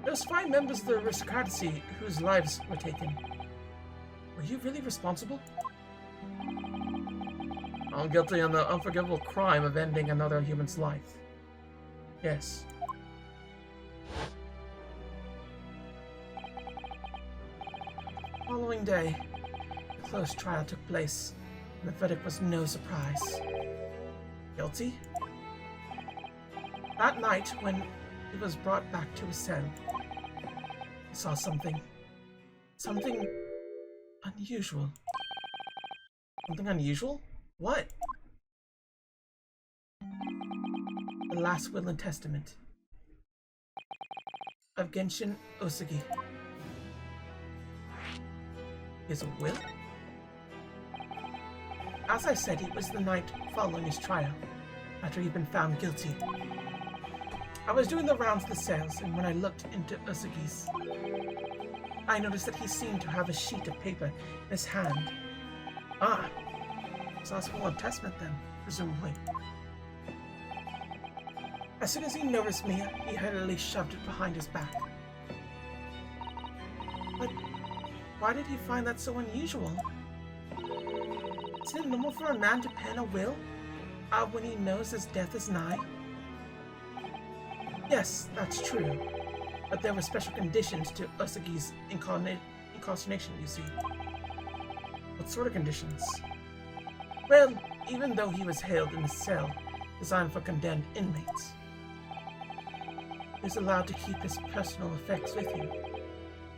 Those 5 members of the aristocracy whose lives were taken. Were you really responsible? I'm guilty of the unforgivable crime of ending another human's life. Yes. Following day, a close trial took place, and the verdict was no surprise. Guilty? That night, when he was brought back to his cell, he saw something. Something unusual. Something unusual? What? The last will and testament of Genshin Osugi. His will? As I said, it was the night following his trial, after he'd been found guilty. I was doing the rounds of the cells, and when I looked into Osugi's, I noticed that he seemed to have a sheet of paper in his hand. Ah, so that's will and testament then, presumably. As soon as he noticed me, he hurriedly shoved it behind his back. But why did he find that so unusual? Is it normal for a man to pen a will when he knows his death is nigh? Yes, that's true. But there were special conditions to Osugi's incarceration, you see. What sort of conditions? Well, even though he was held in a cell designed for condemned inmates, he was allowed to keep his personal effects with him,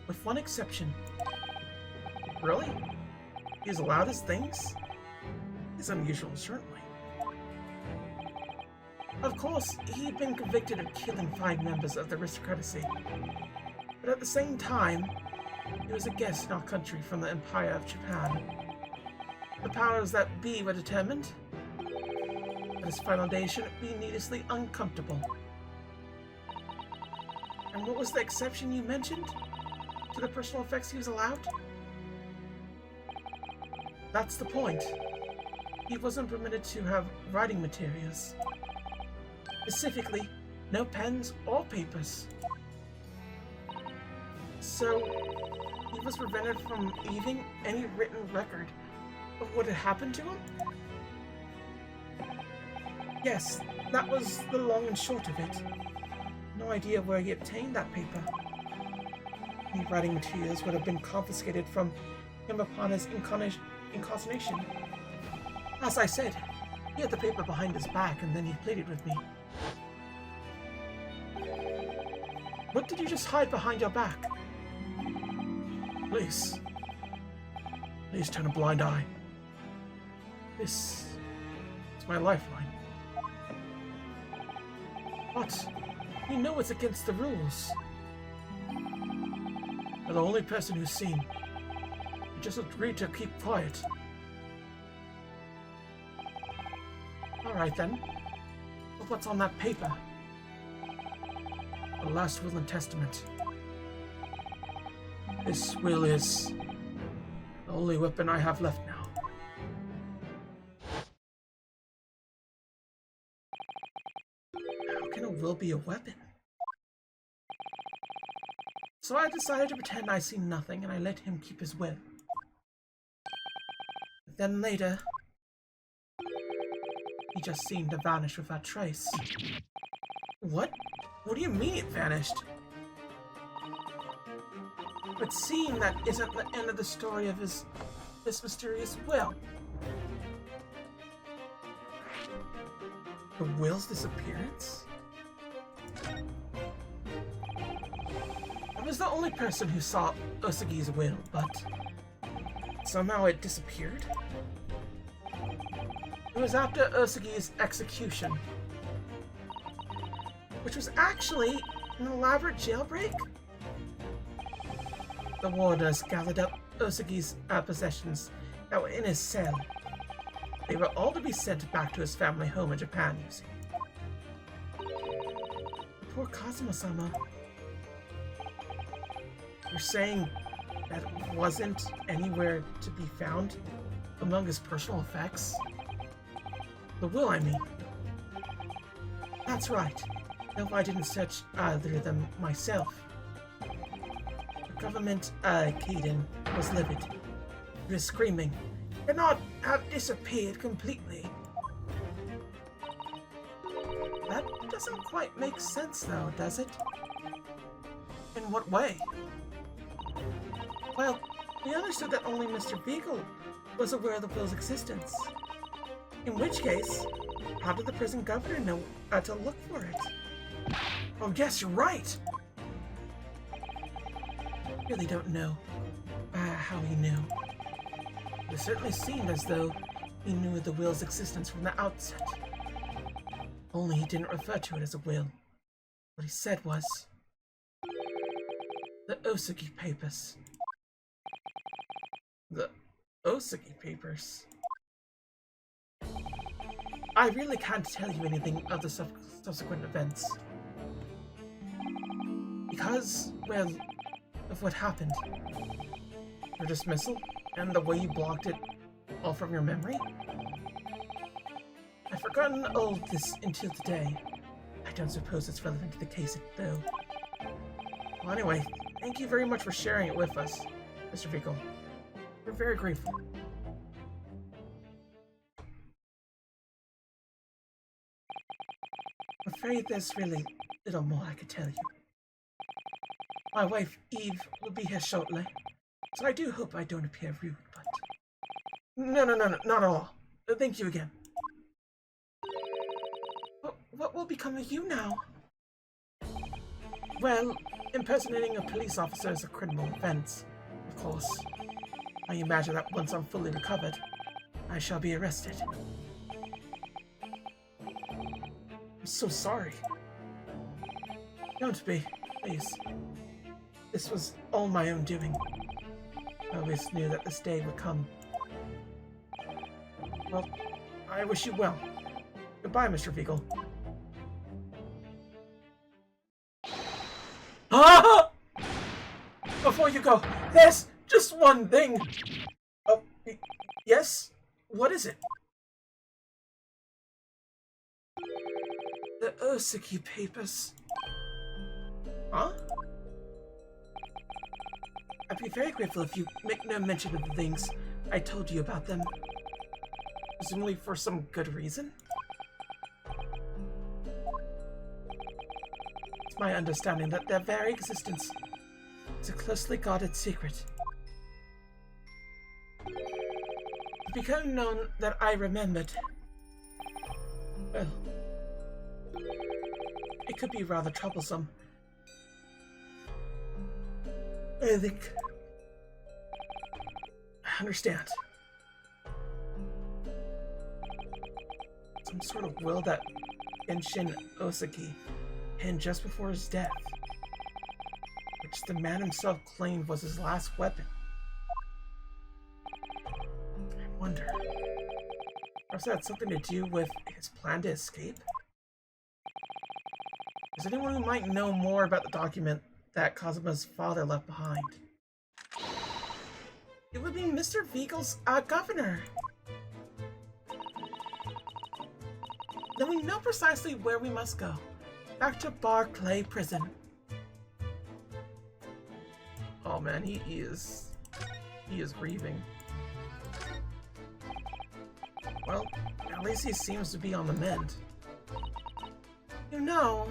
with one exception. Really? He's allowed his things? It's unusual, certainly. Of course, he'd been convicted of killing 5 members of the aristocracy, but at the same time, he was a guest in our country from the Empire of Japan. The powers that be were determined that his final day shouldn't be needlessly uncomfortable. And what was the exception you mentioned to the personal effects he was allowed? That's the point. He wasn't permitted to have writing materials. Specifically, no pens or papers. So, he was prevented from leaving any written record of what had happened to him? Yes, that was the long and short of it. No idea where he obtained that paper. Any writing materials would have been confiscated from him upon his incarceration. As I said, he had the paper behind his back and then he pleaded with me. What did you just hide behind your back? Please. Please turn a blind eye. This is my lifeline. What? You know it's against the rules. You're the only person who's seen. You just agreed to keep quiet. Alright then. But what's on that paper? The last will and testament. This will is the only weapon I have left now. How can a will be a weapon? So I decided to pretend I see nothing and I let him keep his will. But then later, he just seemed to vanish without trace. What? What do you mean it vanished? But seeing that isn't the end of the story of this mysterious will. The will's disappearance? I was the only person who saw Osugi's will, but somehow it disappeared? It was after Osugi's execution, which was actually an elaborate jailbreak? The warders gathered up Osugi's possessions that were in his cell. They were all to be sent back to his family home in Japan, you see. Poor Kazuma-sama. You're saying that it wasn't anywhere to be found among his personal effects? The will, I mean. That's right. Though I didn't search either of them myself. The government eye, Kaden, was livid. He was screaming, "Cannot have disappeared completely." That doesn't quite make sense, though, does it? In what way? Well, we understood that only Mr. Beagle was aware of the will's existence. In which case, how did the prison governor know to look for it? Oh yes, you're right! I really don't know how he knew. It certainly seemed as though he knew of the will's existence from the outset. Only he didn't refer to it as a will. What he said was... the Osaki Papers. The Osaki Papers? I really can't tell you anything of the subsequent events. Because, well, of what happened. Your dismissal, and the way you blocked it all from your memory. I've forgotten all of this until today. I don't suppose it's relevant to the case, though. Well, anyway, thank you very much for sharing it with us, Mr. Beagle. We're very grateful. I'm afraid there's really little more I could tell you. My wife, Eve, will be here shortly, so I do hope I don't appear rude, but... No, not at all. Thank you again. What will become of you now? Well, impersonating a police officer is a criminal offense, of course. I imagine that once I'm fully recovered, I shall be arrested. I'm so sorry. Don't be, please. This was all my own doing. I always knew that this day would come. Well, I wish you well. Goodbye, Mr. Beagle. Ah! Before you go, there's just one thing. Oh, yes? What is it? The Osaki Papers. Huh? I'd be very grateful if you make no mention of the things I told you about them. Presumably for some good reason? It's my understanding that their very existence is a closely guarded secret. It became known that I remembered. Well, it could be rather troublesome. I think... I understand. Some sort of will that Genshin Osaki penned just before his death, which the man himself claimed was his last weapon. I wonder, perhaps that had something to do with his plan to escape? Is there anyone who might know more about the document that Kazuma's father left behind? It would be Mr. Beagle's governor. Then we know precisely where we must go. Back to Barclay Prison. Oh man, he is grieving. Well, at least he seems to be on the mend. You know,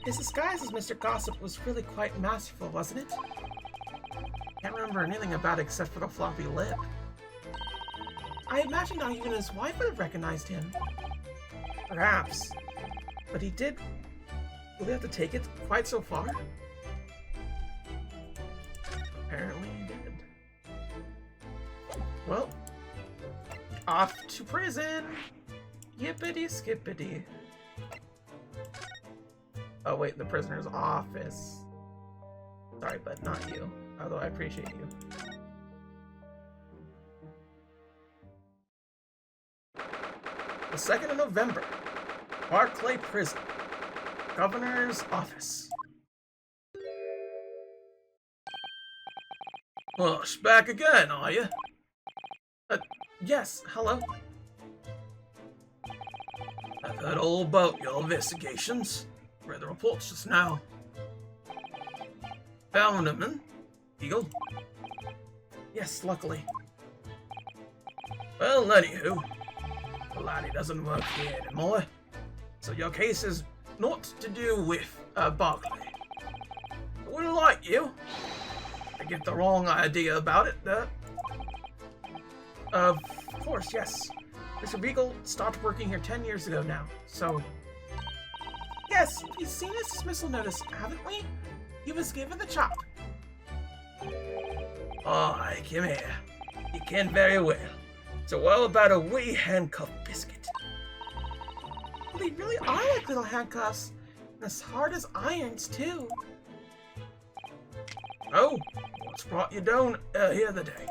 his disguise as Mr. Gossip was really quite masterful, wasn't it? Can't remember anything about it except for the floppy lip. I imagine not even his wife would have recognized him. Perhaps. But he did really have to take it quite so far? Apparently he did. Well, off to prison! Yippity skippity. Oh wait, the prisoner's office. Sorry, but not you. Although I appreciate you. The 2nd of November. Barclay Prison. Governor's office. Hush, back again, are you? Yes, hello. I've heard all about your investigations. Read the reports just now. Found him, huh? Eagle? Yes, luckily. Well, anywho, the laddie doesn't work here anymore, so your case is not to do with Barclay. I wouldn't like you to get the wrong idea about it. Of course, yes. Mr. Beagle started working here 10 years ago now, so... Yes, we've seen his dismissal notice, haven't we? He was given the chop. Aye, come here. You can very well. So what about a wee handcuff biscuit? Well, they really are like little handcuffs. And as hard as irons, too. Oh, what's brought you down here today?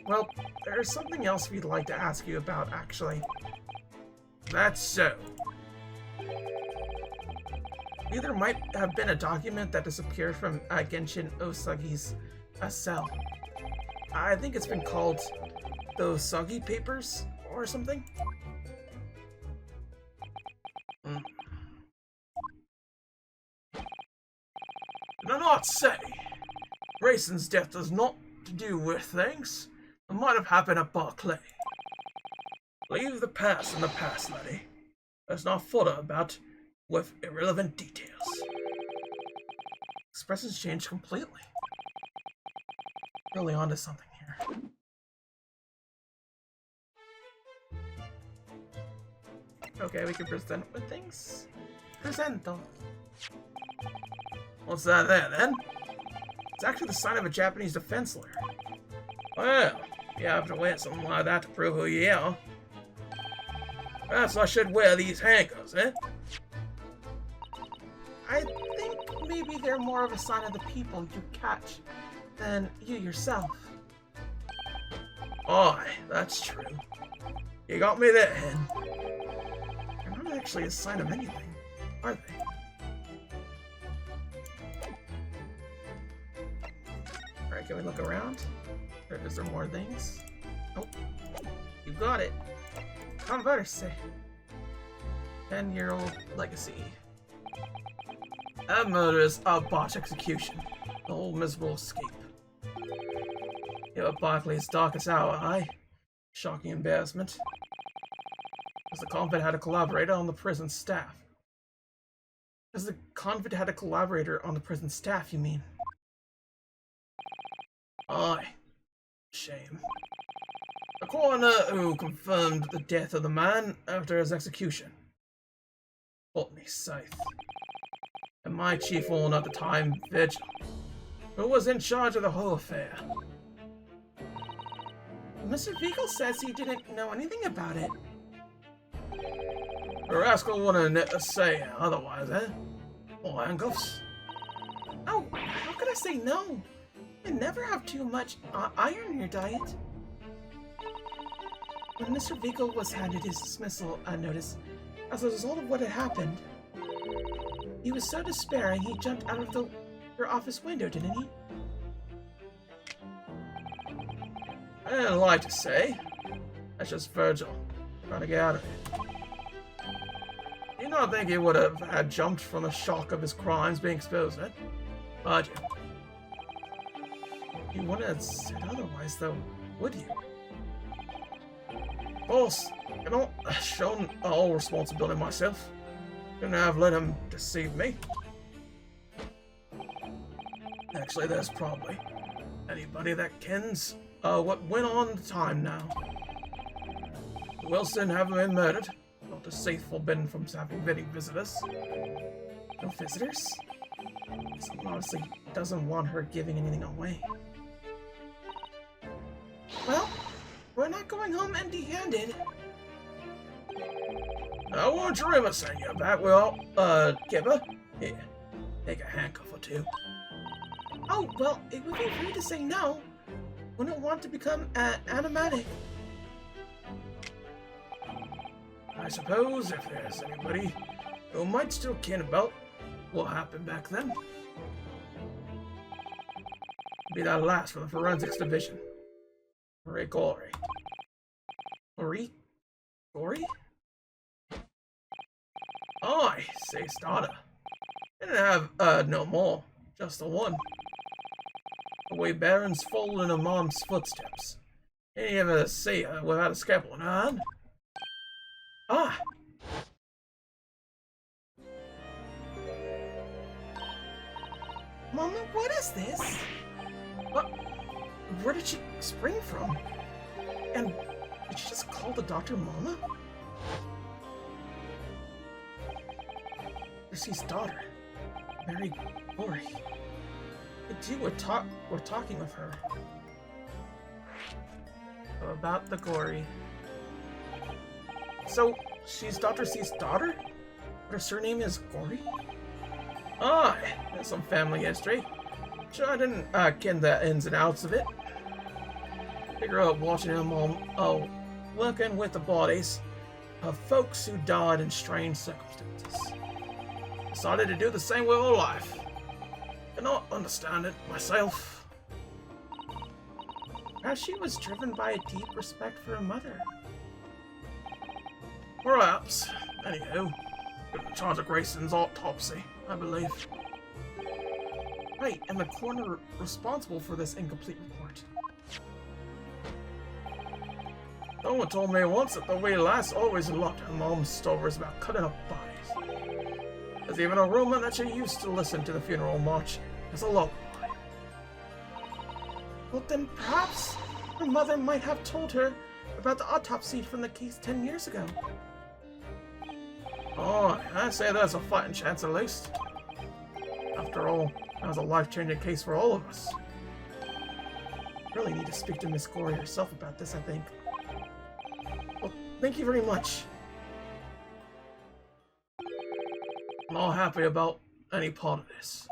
Well, there's something else we'd like to ask you about, actually. That's so. There might have been a document that disappeared from Genshin Osagi's cell. I think it's been called the Osagi Papers or something. Did I not say? Grayson's death does not to do with things. It might have happened at Barclay. Leave the past in the past, laddie. Let's not fodder about with irrelevant details. Expressions change completely. Really onto something here. Okay, we can present with things. Presento. What's that there, then? It's actually the sign of a Japanese defense lawyer. Well, you have to wear something like that to prove who you are. Perhaps I should wear these handcuffs, eh? I think maybe they're more of a sign of the people you catch than you yourself. Aye, that's true. You got me there, Hen. They're not actually a sign of anything, are they? Alright, can we look around? Is there more things? Oh, you got it. Converse. 10-year-old legacy. A murderous botched execution. The whole miserable escape. You're Barclay's darkest hour, aye? Shocking embarrassment. As the convent had a collaborator on the prison staff. As the convent had a collaborator on the prison staff, you mean? Aye. Shame. The coroner who confirmed the death of the man after his execution. Pulteney Scythe. And my chief owner at the time, Vigil, who was in charge of the whole affair. Mr. Vigil says he didn't know anything about it. The rascal wouldn't say otherwise, eh? Or handcuffs? Oh, how could I say no? You never have too much iron in your diet. When Mr. Vigil was handed his dismissal notice as a result of what had happened, he was so despairing he jumped out of your office window, didn't he? I didn't like to say. That's just Virgil, trying to get out of it. You not think he would have had jumped from the shock of his crimes being exposed, eh? Would you? You wouldn't have said otherwise, though, would you? Of course, I don't shown all responsibility myself. Couldn't have let him deceive me. Actually, there's probably anybody that kens what went on at the time now. Wilson having been murdered. Dr. Scythe forbidden from having any visitors. No visitors? Someone honestly doesn't want her giving anything away. Well, we're not going home empty-handed. I won't dream of sending you back. Well, Kipper, here, take a handcuff or two. Oh, well, it would be rude to say no. Wouldn't want to become animatic. I suppose if there's anybody who might still ken about what happened back then, be that last for the forensics division. Marie Gory. Marie Gory? Aye, say starter. Didn't have no more. Just the one. The way Baron's following in Mom's footsteps. Can you ever see her without a scalpel in her hand? Ah! Mama, what is this? What? Where did she spring from? And did she just call the doctor Mama? Percy's daughter, Mary Gorey. The two were talking with her about the Gorey. So she's Dr. C's daughter? Her surname is Gorey? Ah, that's some family history. Sure, I didn't get the ins and outs of it. Figure out watching them all, working with the bodies of folks who died in strange circumstances. Decided to do the same with her life. Cannot understand it myself. Perhaps she was driven by a deep respect for her mother. Perhaps. Anywho, given charge of Grayson's autopsy, I believe. Right, and the coroner responsible for this incomplete report. Someone told me once that the wee lass always loved her mom's stories about cutting up bodies. There's even a rumor that she used to listen to the funeral march as a lullaby. Well, then perhaps her mother might have told her about the autopsy from the case 10 years ago. Oh, I say there's a fighting chance at least. After all, that was a life-changing case for all of us. Really need to speak to Miss Gorey herself about this, I think. Well, thank you very much. I'm all happy about any part of this.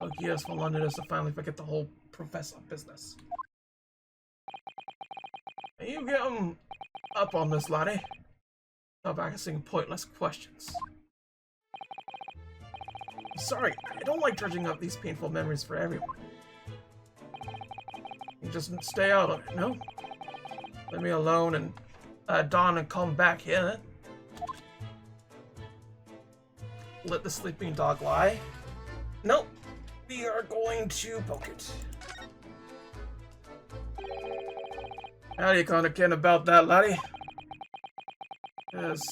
Oh, yes, for Londoners to finally forget the whole professor business. Can you get up on this, laddie? Stop asking pointless questions. Sorry, I don't like dredging up these painful memories for everyone. You just stay out of it, no? Leave me alone and Dawn and come back here. Let the sleeping dog lie. Nope. We are going to poke it. How do you kind of care about that, laddie? There's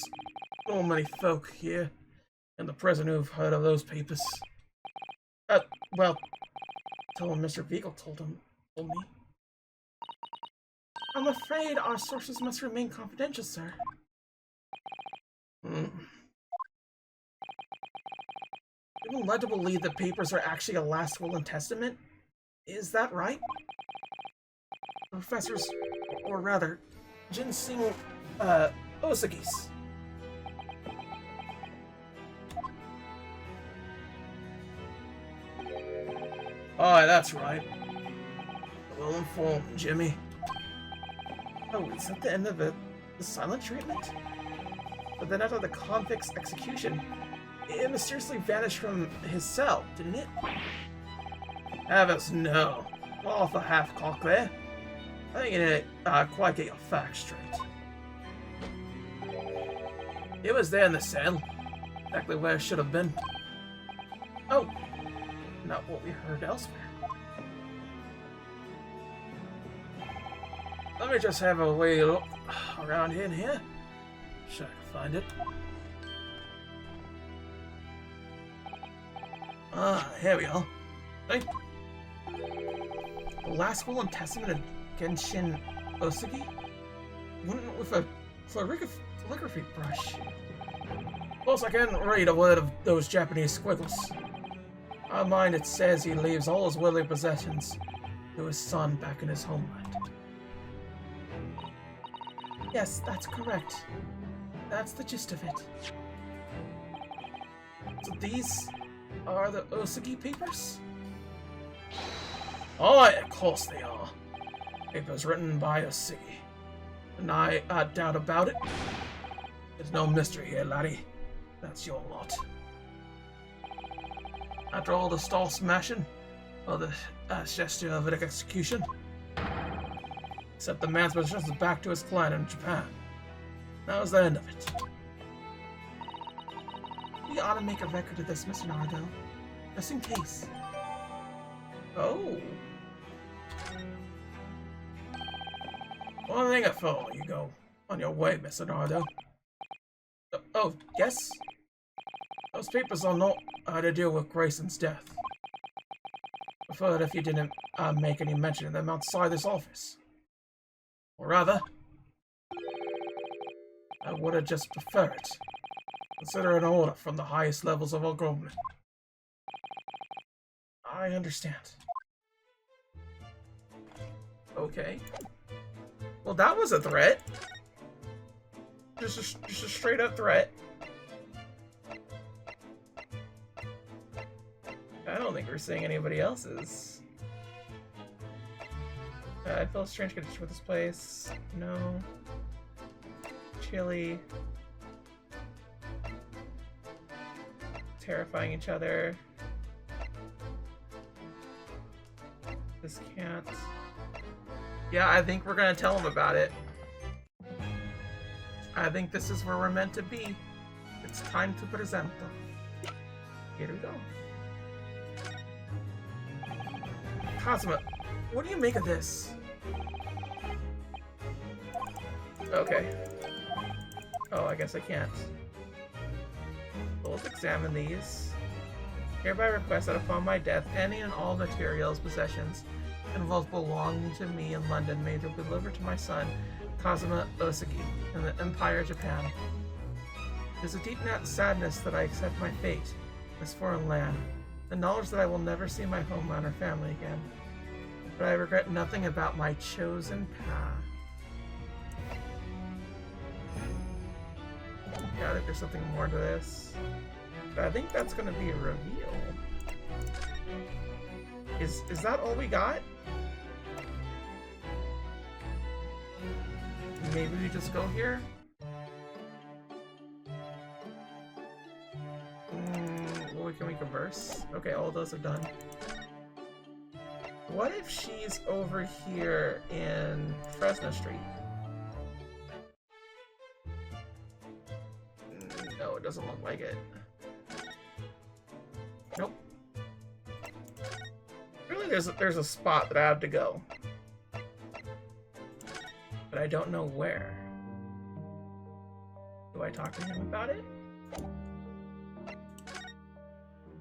so many folk here in the prison who've heard of those papers. Well, till Mr. Beagle told me. I'm afraid our sources must remain confidential, sir. I'm led to believe the papers are actually a last will and testament. Is that right? Professors, or rather, Ginseng, Osagi's. Oh, that's right. Well informed, Jimmy. Oh, is that the end of the silent treatment? But then after the convict's execution, it mysteriously vanished from his cell, didn't it? Heavens, no. Off the half-cock there. I think you didn't quite get your facts straight. It was there in the cell. Exactly where it should have been. Oh, not what we heard elsewhere. Let me just have a wee look around in here. Sure I can find it. Ah, here we are. Hey. The last will and testament of Genshin Osagi? Wouldn't with a calligraphy brush. Plus, I can't read a word of those Japanese squiggles. In my mind, it says he leaves all his worldly possessions to his son back in his homeland. Yes, that's correct. That's the gist of it. So these are the Osagi papers? Oh, of course they are. Papers written by Osagi. And I doubt about it. There's no mystery here, laddie. That's your lot. After all the stall smashing, or the gesture of an execution, except the man's been transferred back to his clan in Japan. That was the end of it. We ought to make a record of this, Mr. Naruto. just in case. Oh. One thing at phone, you go on your way, Miss Leonardo. Oh, yes? Those papers are not to deal with Grayson's death. I prefer if you didn't make any mention of them outside this office. Or rather, I would have just preferred it. Consider an order from the highest levels of our government. I understand. Okay. Well, that was a threat. Just a straight up threat. I don't think we're seeing anybody else's. I feel a strange connection with this place. No. Chilly. Terrifying each other. This can't. Yeah, I think we're gonna tell him about it. I think this is where we're meant to be. It's time to present them. Here we go. Kazuma, what do you make of this? Okay. Oh, I guess I can't. So let's examine these. Hereby request that upon my death, any and all materials, possessions, and wealth belonging to me in London may be delivered to my son, Kazuma Osagi, in the Empire of Japan. It is a deep sadness that I accept my fate in this foreign land, the knowledge that I will never see my homeland or family again. But I regret nothing about my chosen path. Yeah, I think there's something more to this. But I think that's gonna be a reveal. Is that all we got? Maybe we just go here? Well, can we converse? Okay, all those are done. What if she's over here in Fresno Street? No, it doesn't look like it. Nope. Really, there's a spot that I have to go. But I don't know where. Do I talk to him about it?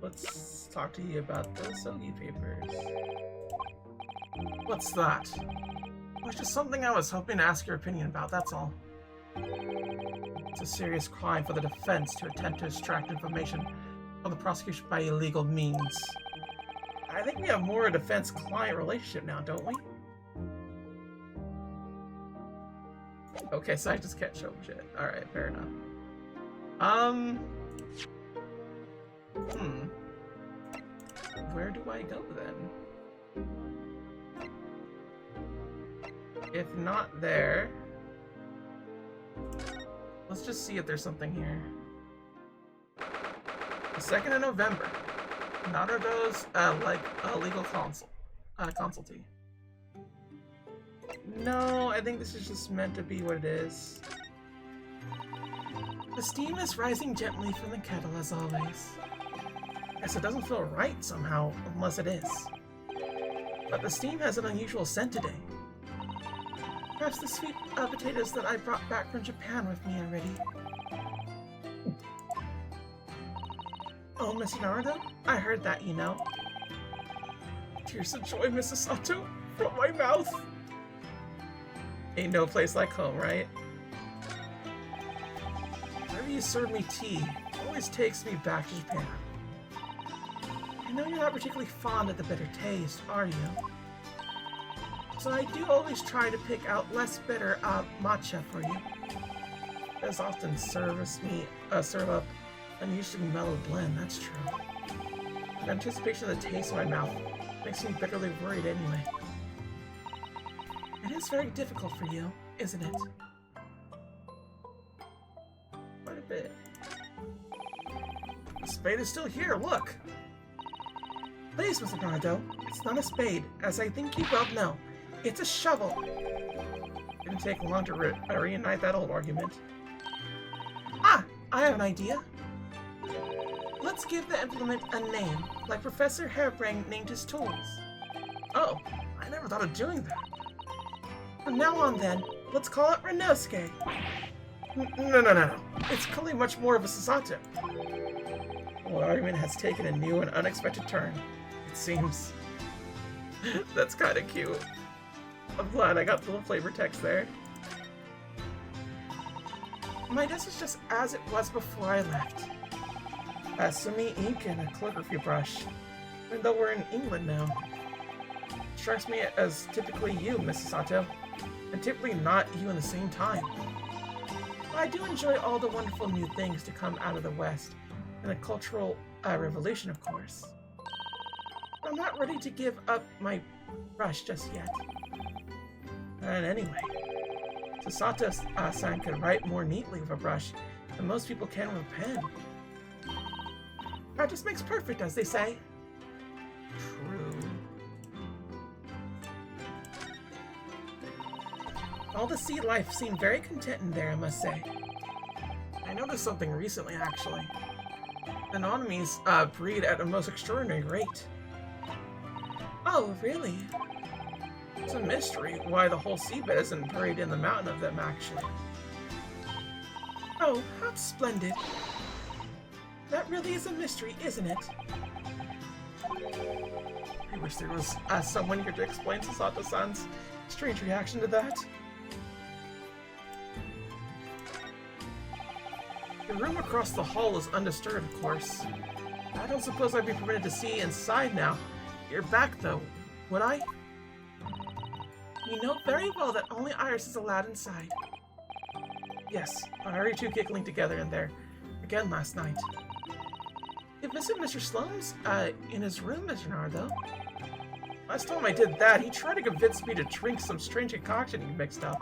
Let's talk to you about the Sogi papers. What's that? It was just something I was hoping to ask your opinion about, that's all. It's a serious crime for the defense to attempt to extract information from the prosecution by illegal means. I think we have more a defense-client relationship now, don't we? Okay, so I just can't show shit. Alright, fair enough. Where do I go then? If not there... Let's just see if there's something here. The 2nd of November. Naruto's, like, legal consultee. No, I think this is just meant to be what it is. The steam is rising gently from the kettle, as always. Guess it doesn't feel right somehow, unless it is. But the steam has an unusual scent today. Perhaps the sweet potatoes that I brought back from Japan with me already. Oh, Miss Naruto? I heard that, you know. Tears of joy, Mrs. Sato, from my mouth. Ain't no place like home, right? Whenever you serve me tea, it always takes me back to Japan. I know you're not particularly fond of the bitter taste, are you? So I do always try to pick out less bitter matcha for you. It does often serve up unusually mellow blend, that's true. The anticipation of the taste in my mouth makes me bitterly worried anyway. It is very difficult for you, isn't it? Quite a bit. The spade is still here, look! Please, Mr. Naruto, it's not a spade, as I think you both know. It's a shovel! Didn't take long to reunite that old argument. Ah! I have an idea! Let's give the implement a name, like Professor Harebrang named his tools. Oh, I never thought of doing that. From now on then, let's call it Renosuke. No. It's clearly much more of a Susato. Well, the argument has taken a new and unexpected turn, it seems. That's kind of cute. I'm glad I got the little flavor text there. My desk is just as it was before I left. Some ink and a calligraphy brush. Even though we're in England now. Strikes me as typically you, Mrs. Sato, and typically not you in the same time. But I do enjoy all the wonderful new things to come out of the West, and the Cultural Revolution, of course. I'm not ready to give up my brush just yet. And anyway, Susato-san can write more neatly with a brush than most people can with a pen. Practice makes perfect, as they say. True. All the sea life seemed very content in there, I must say. I noticed something recently, actually. The anemones breed at a most extraordinary rate. Oh, really? It's a mystery why the whole seabed isn't buried in the mountain of them, actually. Oh, how splendid. That really is a mystery, isn't it? I wish there was someone here to explain Susato-san's strange reaction to that. The room across the hall is undisturbed, of course. I don't suppose I'd be permitted to see inside now. You're back, though, would I? You know very well that only Iris is allowed inside. Yes, I heard you two giggling together in there again last night. You visit Mr. Sloane's in his room, Mr. Nardo. Last time I did that, he tried to convince me to drink some strange concoction he mixed up.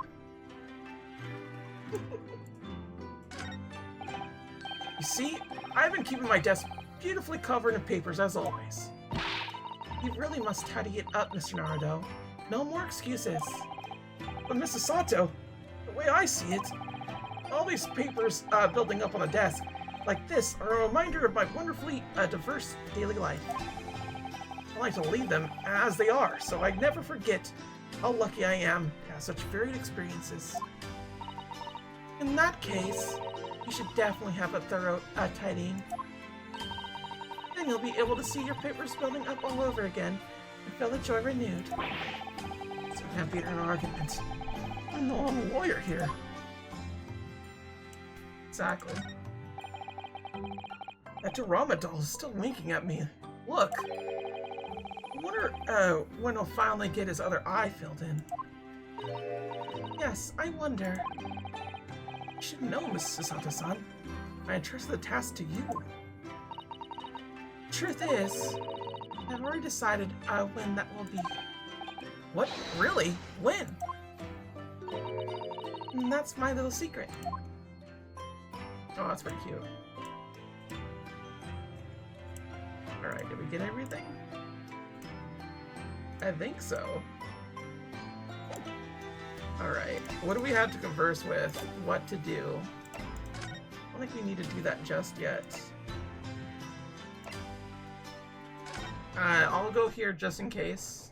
You see, I've been keeping my desk beautifully covered in papers as always. You really must tidy it up, Mr. Nardo. No more excuses. But Mrs. Sato, the way I see it, all these papers building up on the desk like this are a reminder of my wonderfully diverse daily life. I like to leave them as they are, so I never forget how lucky I am to have such varied experiences. In that case, you should definitely have a thorough tidying. Then you'll be able to see your papers building up all over again and feel the joy renewed. So it can't be an argument. I know I'm a lawyer here. Exactly. That Dorama doll is still winking at me. Look. I wonder when he'll finally get his other eye filled in. Yes, I wonder. You should know, Mrs. Susato-san. I entrusted the task to you. Truth is, I've already decided when that will be. What? Really? When? And that's my little secret. Oh, that's pretty cute. Alright, did we get everything? I think so. Alright, what do we have to converse with? What to do? I don't think we need to do that just yet. I'll go here just in case.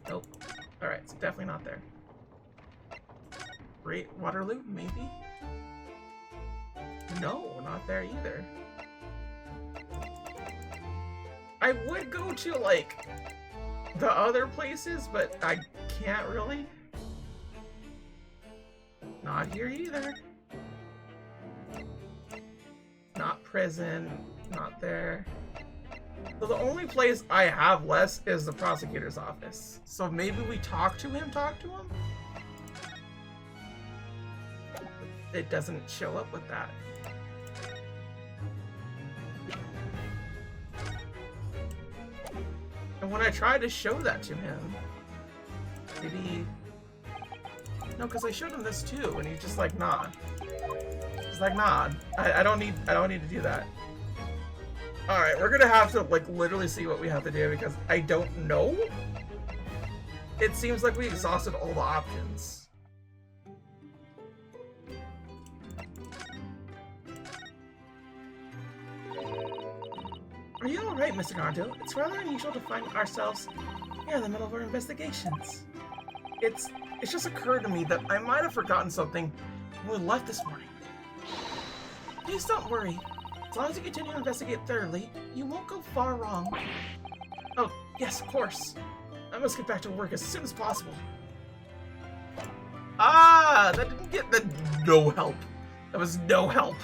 Nope. Alright, so definitely not there. Great Waterloo, maybe? No, not there either. I would go to, like, the other places, but I can't really. Not here either. Not prison, not there. So the only place I have less is the prosecutor's office. So maybe we talk to him? It doesn't show up with that. And when I try to show that to him, maybe... No, because I showed him this too, and he's just like, nah. He's like, nah, I don't need to do that. Alright, we're gonna have to, like, literally see what we have to do, because I don't know. It seems like we exhausted all the options. Are you alright, Mr. Naruto? It's rather unusual to find ourselves here in the middle of our investigations. It's just occurred to me that I might have forgotten something when we left this morning. Please don't worry. As long as you continue to investigate thoroughly, you won't go far wrong. Oh, yes, of course. I must get back to work as soon as possible. Ah, that didn't get no help. That was no help.